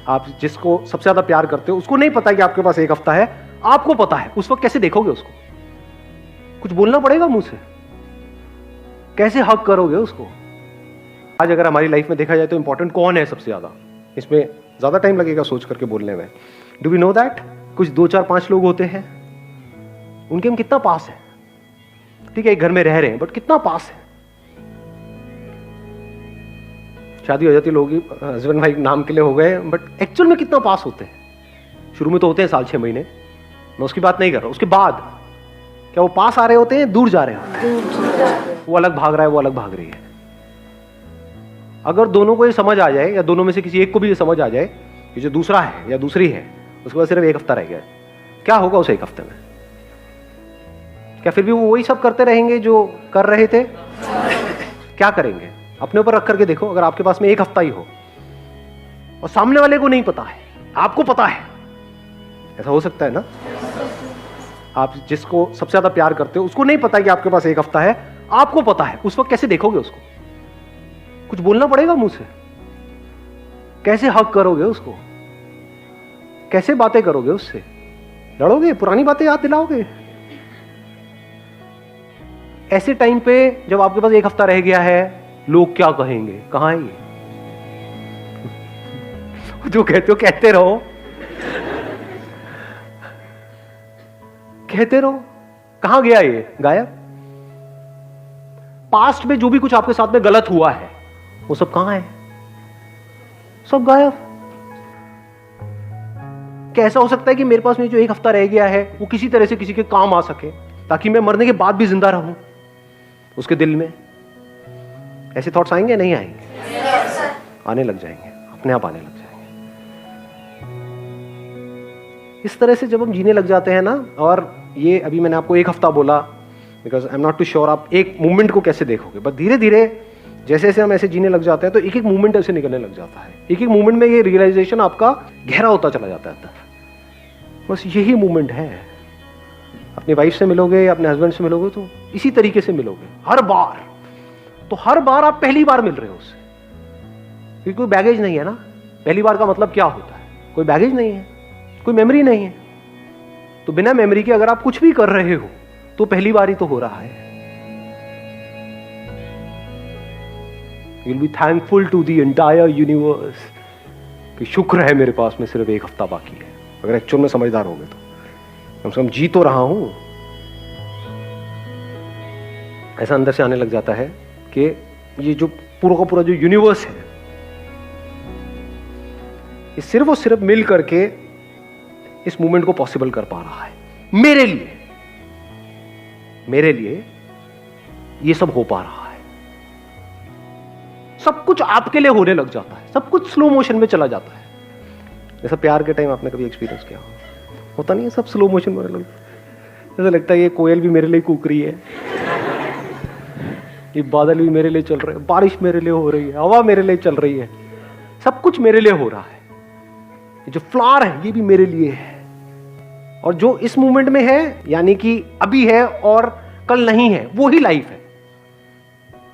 आप जिसको सबसे ज्यादा प्यार करते हो उसको नहीं पता कि आपके पास एक हफ्ता है, आपको पता है, उस वक्त कैसे देखोगे उसको? कुछ बोलना पड़ेगा मुंह से? कैसे हक करोगे उसको? आज अगर हमारी लाइफ में देखा जाए तो इंपॉर्टेंट कौन है सबसे ज्यादा, इसमें ज्यादा टाइम लगेगा सोच करके बोलने में। Do we know that? कुछ 2 4 5 लोग होते हैं, उनके हम कितना पास है। ठीक है, एक घर में रह रहे हैं, बट कितना पास है। शादी हो जाती है, लोग हस्बैंड वाइफ नाम के लिए हो गए, बट एक्चुअल में कितना पास होते हैं? शुरू में तो होते हैं 6 महीने, मैं उसकी बात नहीं कर रहा। उसके बाद क्या वो पास आ रहे होते हैं, दूर जा रहे होते हैं? वो अलग भाग रहा है, वो अलग भाग रही है। अगर दोनों को ये समझ आ जाए, या दोनों में से किसी एक को भी ये समझ आ जाए कि जो दूसरा है या दूसरी है, उसके बाद सिर्फ एक हफ्ता रह गया है, क्या होगा उस एक हफ्ते में? क्या फिर भी वो वही सब करते रहेंगे जो कर रहे थे? क्या करेंगे? अपने ऊपर रख करके देखो। अगर आपके पास में एक हफ्ता ही हो और सामने वाले को नहीं पता है, आपको पता है, ऐसा हो सकता है ना? आप जिसको सबसे ज्यादा प्यार करते हो उसको नहीं पता कि आपके पास एक हफ्ता है, आपको पता है, उस वक्त कैसे देखोगे उसको? कुछ बोलना पड़ेगा मुंह से? कैसे हक करोगे उसको? कैसे बातें करोगे उससे? लड़ोगे? पुरानी बातें याद दिलाओगे? ऐसे टाइम पे जब आपके पास एक हफ्ता रह गया है, लोग क्या कहेंगे? कहां है ये? जो कहते हो कहते रहो, कहते रहो। कहां गया ये? गायब। पास्ट में जो भी कुछ आपके साथ में गलत हुआ है, वो सब कहां है? सब गायब। कैसा हो सकता है कि मेरे पास में जो एक हफ्ता रह गया है वो किसी तरह से किसी के काम आ सके, ताकि मैं मरने के बाद भी जिंदा रहूं? उसके दिल में ऐसे थॉट्स आएंगे? नहीं आएंगे? आने लग जाएंगे, अपने आप आने लग जाएंगे। इस तरह से जब हम जीने लग जाते हैं ना, और ये अभी मैंने आपको एक हफ्ता बोला because I am not too sure आप एक मूवमेंट को कैसे देखोगे, बट धीरे धीरे जैसे जैसे हम ऐसे जीने लग जाते हैं तो एक एक मूवमेंट ऐसे निकलने लग जाता है। एक एक मूवमेंट में ये रियलाइजेशन आपका गहरा होता चला जाता है अंदर। बस यही मूवमेंट है। अपनी वाइफ से मिलोगे या अपने हस्बैंड से मिलोगे तो इसी तरीके से मिलोगे हर बार। तो हर बार आप पहली बार मिल रहे हो उससे, क्योंकि कोई बैगेज नहीं है ना। पहली बार का मतलब क्या होता है? कोई बैगेज नहीं है, कोई मेमोरी नहीं है। तो बिना मेमोरी के अगर आप कुछ भी कर रहे हो तो पहली बार ही तो हो रहा है। You'll be thankful to the entire universe कि शुक्र है मेरे पास में सिर्फ एक हफ्ता बाकी है। अगर एक्चुअल में समझदार होगे तो कम से कम जी तो रहा हूं। ऐसा अंदर से आने लग जाता है कि ये जो पूरा का पूरा जो यूनिवर्स है, ये सिर्फ और सिर्फ मिल करके इस मूवमेंट को पॉसिबल कर पा रहा है। मेरे लिए ये सब हो पा रहा है। सब कुछ आपके लिए होने लग जाता है, सब कुछ स्लो मोशन में चला जाता है। जैसा प्यार के टाइम आपने कभी एक्सपीरियंस किया होता नहीं है? सब स्लो मोशन में लग, ऐसा लगता है ये कोयल भी मेरे लिए कूक रही है, ये बादल भी मेरे लिए चल रहे हैं, बारिश मेरे लिए हो रही है, हवा मेरे लिए चल रही है, सब कुछ मेरे लिए हो रहा है। ये जो फ्लावर है ये भी मेरे लिए है। और जो इस मूवमेंट में है, यानी कि अभी है और कल नहीं है, वो ही लाइफ है।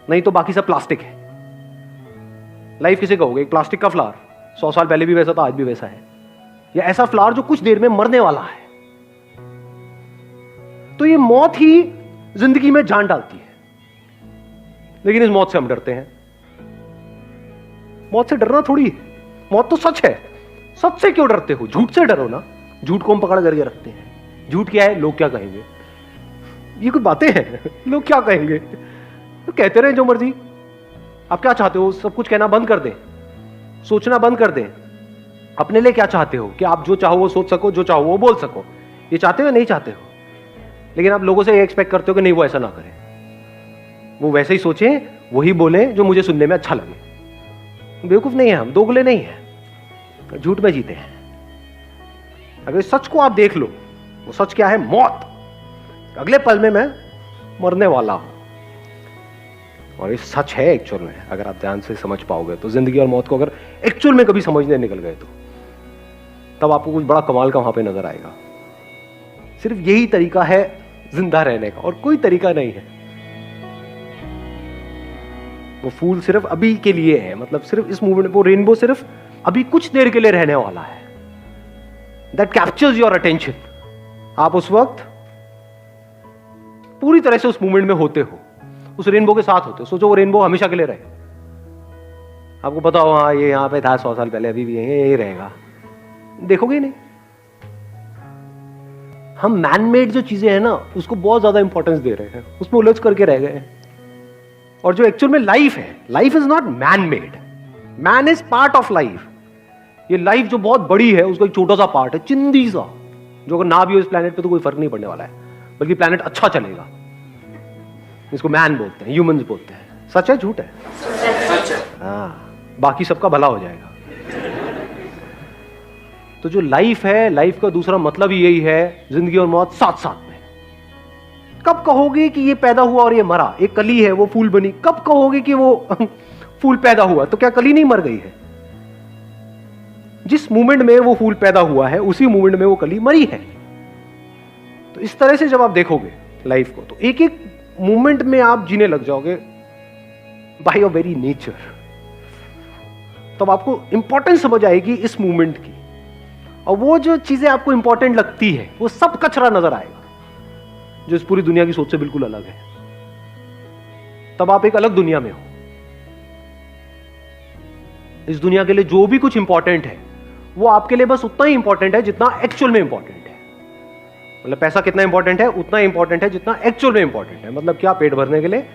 नहीं तो बाकी सब प्लास्टिक है। लाइफ किसे कहोगे? एक प्लास्टिक का फ्लावर 100 साल पहले भी वैसा था, आज भी वैसा है। या ऐसा फ्लावर जो कुछ देर में मरने वाला है। तो ये मौत ही जिंदगी में जान डालती है, लेकिन इस मौत से हम डरते हैं। मौत से डरना थोड़ी है, मौत तो सच है। सच से क्यों डरते हो? झूठ से डरो ना। झूठ को हम पकड़ करके रखते हैं। झूठ क्या है? लोग क्या कहेंगे, ये कुछ बातें हैं। लोग क्या कहेंगे, तो कहते रहे जो मर्जी। आप क्या चाहते हो? सब कुछ कहना बंद कर दें, सोचना बंद कर दें। अपने लिए क्या चाहते हो? कि आप जो चाहो वो सोच सको, जो चाहो वो बोल सको। ये चाहते हो या नहीं चाहते हो? लेकिन आप लोगों से ये एक्सपेक्ट करते हो कि नहीं वो ऐसा ना करें, वो वैसे ही सोचें, वही बोले जो मुझे सुनने में अच्छा लगे। बेवकूफ नहीं है हम, दोगले नहीं है, झूठ में जीते हैं। अगर इस सच को आप देख लो, वो सच क्या है? मौत। अगले पल में मैं मरने वाला हूं। और ये सच है एक्चुअल में। अगर आप ध्यान से समझ पाओगे तो, जिंदगी और मौत को अगर एक्चुअल में कभी समझने निकल गए तो, तब आपको कुछ बड़ा कमाल का वहां पे नजर आएगा। सिर्फ यही तरीका है जिंदा रहने का, और कोई तरीका नहीं है। वो फूल सिर्फ अभी के लिए है, मतलब सिर्फ इस मूवमेंट, वो रेनबो सिर्फ अभी कुछ देर के लिए रहने वाला है, दैट कैप्चर्स योर अटेंशन। आप उस वक्त पूरी तरह से उस मोमेंट में होते हो, उस रेनबो के साथ होते हो। सोचो वो रेनबो हमेशा के लिए रहे, आपको पता हो हाँ ये यहां पे था 100 साल पहले, अभी भी यही रहेगा, देखोगे नहीं। हम मैन मेड जो चीजें हैं ना उसको बहुत ज्यादा इंपॉर्टेंस दे रहे हैं, उसमें उलझ करके रह गए हैं। और जो एक्चुअल में लाइफ है, life is not man made, man is part of life. ये लाइफ जो बहुत बड़ी है उसका एक छोटा सा पार्ट है, चिंदी सा, जो अगर ना भी हो इस प्लेनेट पे तो कोई फर्क नहीं पड़ने वाला है, बल्कि प्लेनेट अच्छा चलेगा। इसको मैन बोलते हैं, ह्यूमंस बोलते हैं। सच है झूठ है? सच है। हाँ, बाकी सबका भला हो जाएगा। तो जो लाइफ है, लाइफ का दूसरा मतलब ही यही है, जिंदगी और मौत साथ साथ में। कब कहोगे कि ये पैदा हुआ और ये मरा? एक कली है वो फूल बनी, कब कहोगे कि वो फूल पैदा हुआ? तो क्या कली नहीं मर गई है? जिस मोमेंट में वो फूल पैदा हुआ है उसी मोमेंट में वो कली मरी है। तो इस तरह से जब आप देखोगे लाइफ को तो एक एक मोमेंट में आप जीने लग जाओगे बाय योर वेरी नेचर। तब आपको इंपॉर्टेंस समझ आएगी इस मूवमेंट की, और वो जो चीजें आपको इंपॉर्टेंट लगती है वो सब कचरा नजर आएगा जो इस पूरी दुनिया की सोच से बिल्कुल अलग है। तब आप एक अलग दुनिया में हो। इस दुनिया के लिए जो भी कुछ इंपॉर्टेंट है वो आपके लिए बस उतना ही इंपॉर्टेंट है जितना एक्चुअल में इंपॉर्टेंट है। मतलब पैसा कितना इंपॉर्टेंट है? उतना इंपॉर्टेंट है जितना एक्चुअल में इंपॉर्टेंट है। मतलब क्या? पेट भरने के लिए,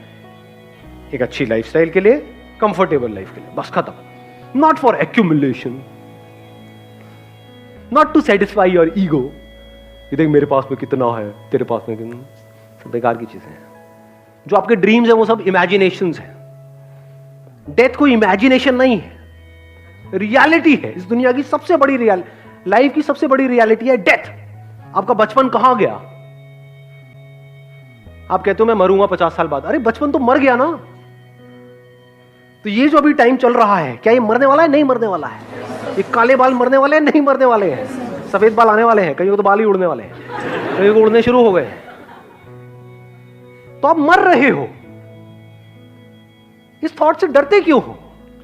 एक अच्छी लाइफस्टाइल के लिए, कंफर्टेबल लाइफ के लिए, बस खत्म। Not for accumulation, not to satisfy your ego. ये देख मेरे पास में कितना है, तेरे पास में कितना, सब बेकार की चीजें हैं। जो आपके ड्रीम्स हैं वो सब इमेजिनेशंस हैं। डेथ कोई इमेजिनेशन नहीं है, रियलिटी है। इस दुनिया की सबसे बड़ी लाइफ की सबसे बड़ी रियलिटी है डेथ। आपका बचपन कहां गया? आप कहते हो मैं मरूंगा 50 साल बाद, अरे बचपन तो मर गया ना। तो ये जो अभी टाइम चल रहा है, क्या ये मरने वाला है? नहीं मरने वाला है। ये काले बाल मरने वाले हैं? नहीं मरने वाले हैं। सफेद बाल आने वाले हैं, कहीं को तो बाल ही उड़ने वाले हैं, कहीं को उड़ने शुरू हो गए। तो आप मर रहे हो। इस थॉट से डरते क्यों हो?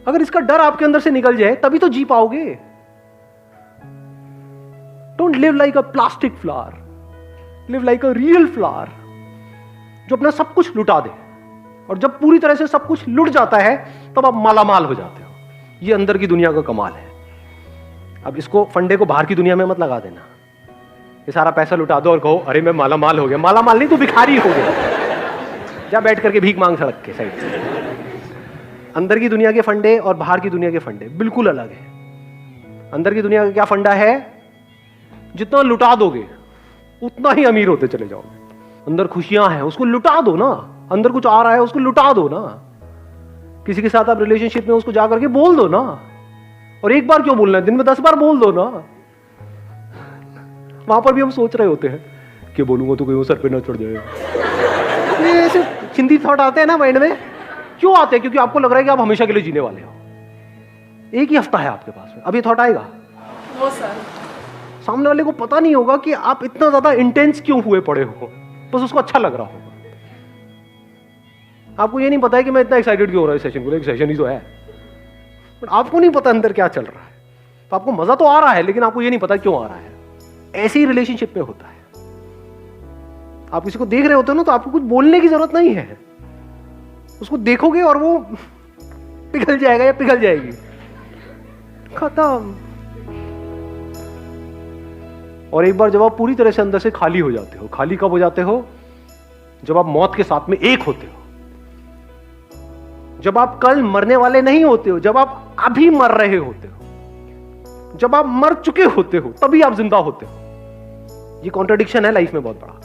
अगर इसका डर आपके अंदर से निकल जाए तभी तो जी पाओगे। Don't live like a plastic flower, live like a real flower जो अपना सब कुछ लुटा दे। और जब पूरी तरह से सब कुछ लुट जाता है तब आप मालामाल हो जाते हो। ये अंदर की दुनिया का कमाल है। अब इसको फंडे को बाहर की दुनिया में मत लगा देना। ये सारा पैसा लुटा दो और कहो अरे मैं मालामाल हो गया। मालामाल नहीं, तू भिखारी हो गया। जा बैठ करके भीख मांग सड़क के साइड से। अंदर की दुनिया के फंडे और बाहर की दुनिया के फंडे बिल्कुल अलग है। अंदर की दुनिया का क्या फंडा है? जितना लुटा दोगे उतना ही अमीर होते चले जाओगे। अंदर खुशियां हैं, उसको लुटा दो ना। अंदर कुछ आ रहा है, उसको लुटा दो ना। किसी के साथ आप रिलेशनशिप में, उसको जाकर के बोल दो ना। और एक बार क्यों बोलना है? दिन में 10 बार बोल दो ना। वहां पर भी हम सोच रहे होते हैं कि बोलूंगा तो कहीं सर पे ना चढ़ जाए। ये ऐसे चिंती थॉट आते हैं ना माइंड में। क्यों आते हैं? क्योंकि आपको लग रहा है कि आप हमेशा के लिए जीने वाले हो। एक ही हफ्ता है आपके पास में, अब ये थॉट आएगा। वो सर सामने वाले को पता नहीं होगा कि आप इतना ज्यादा इंटेंस क्यों हुए पड़े हो, बस उसको अच्छा लग रहा होगा। आपको ये नहीं पता है कि मैं इतना एक्साइटेड क्यों हो रहा है सेशन को। एक सेशन ही तो है, बट आपको नहीं पता अंदर क्या चल रहा है। तो आपको मजा तो आ रहा है लेकिन आपको ये नहीं पता क्यों आ रहा है। ऐसे ही रिलेशनशिप में होता है। आप किसी को देख रहे होते हो ना, तो आपको कुछ बोलने की जरूरत नहीं है। उसको देखोगे और वो पिघल जाएगा या पिघल जाएगी, खत्म। और एक बार जब आप पूरी तरह से अंदर से खाली हो जाते हो, खाली कब हो जाते हो? जब आप मौत के साथ में एक होते हो। जब आप कल मरने वाले नहीं होते हो, जब आप अभी मर रहे होते हो, जब आप मर चुके होते हो, तभी आप जिंदा होते हो। ये कॉन्ट्रडिक्शन है लाइफ में बहुत बड़ा।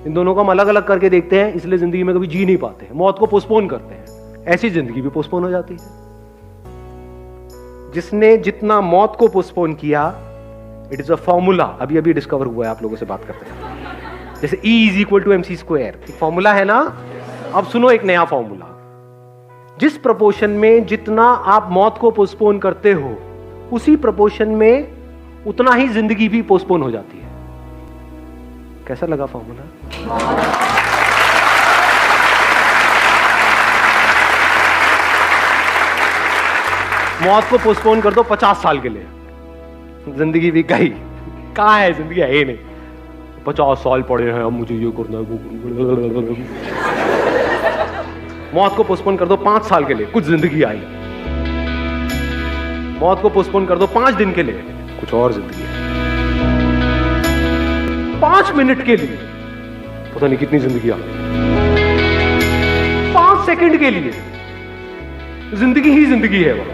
इन दोनों को हम अलग अलग करके देखते हैं, इसलिए जिंदगी में कभी जी नहीं पाते हैं, मौत को पोस्टपोन करते हैं। ऐसी जिंदगी भी पोस्टपोन हो जाती है। जिसने जितना मौत को पोस्टपोन किया, इट इज अ फॉर्मूला, अभी अभी डिस्कवर हुआ है आप लोगों से बात करते हैं। जैसे E = mc², एक फॉर्मूला है ना। अब सुनो एक नया फॉर्मूला। जिस प्रोपोर्शन में जितना आप मौत को पोस्टपोन करते हो, उसी प्रोपोर्शन में उतना ही जिंदगी भी पोस्टपोन हो जाती है। कैसा लगा फॉर्मूला? मौत को पोस्टपोन कर दो 50 साल के लिए, जिंदगी भी गई, कहाँ है जिंदगी, है ही नहीं। 50 साल पड़े हैं, अब मुझे ये करना है, वो मौत को पोस्टपोन कर दो 5 साल के लिए, कुछ जिंदगी आई। मौत को पोस्टपोन कर दो 5 दिन के लिए, कुछ और जिंदगी है। 5 मिनट के लिए पता नहीं कितनी जिंदगी आ गई। 5 सेकंड के लिए जिंदगी ही जिंदगी है वो।